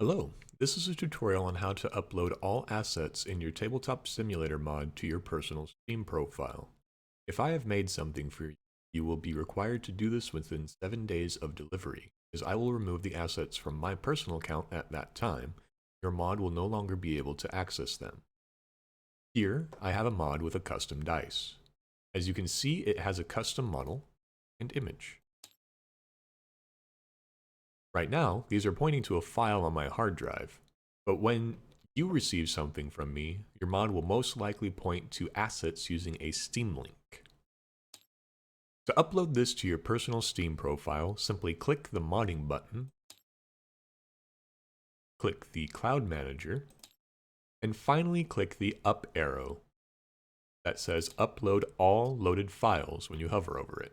Hello, this is a tutorial on how to upload all assets in your Tabletop Simulator mod to your personal Steam profile. If I have made something for you, you will be required to do this within 7 days of delivery, as I will remove the assets from my personal account at that time. Your mod will no longer be able to access them. Here, I have a mod with a custom dice. As you can see, it has a custom model and image. Right now, these are pointing to a file on my hard drive, but when you receive something from me, your mod will most likely point to assets using a Steam link. To upload this to your personal Steam profile, simply click the modding button, click the Cloud Manager, and finally click the up arrow that says Upload All Loaded Files when you hover over it.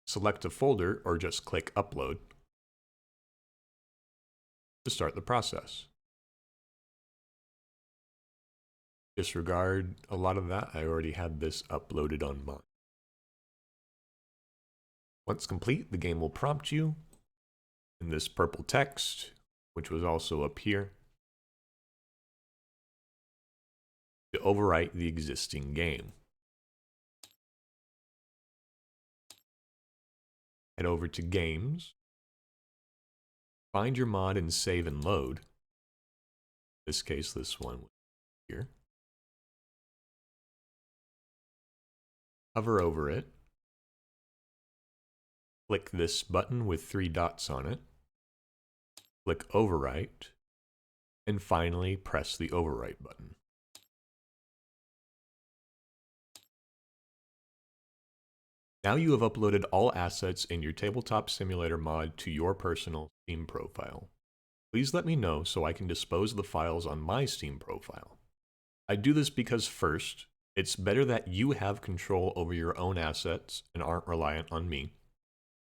Select a folder or just click Upload to start the process. Disregard a lot of that, I already had this uploaded on mine. Once complete, the game will prompt you in this purple text, which was also up here, to overwrite the existing game. Head over to Games, find your mod and save and load. In this case, this one here. Hover over it. Click this button with 3 dots on it. Click Overwrite. And finally, press the Overwrite button. Now you have uploaded all assets in your Tabletop Simulator mod to your personal Steam profile. Please let me know so I can dispose of the files on my Steam profile. I do this because first, it's better that you have control over your own assets and aren't reliant on me.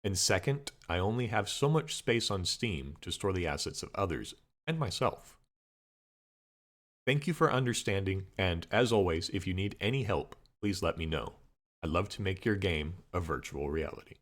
And second, I only have so much space on Steam to store the assets of others and myself. Thank you for understanding, and as always, if you need any help, please let me know. I'd love to make your game a virtual reality.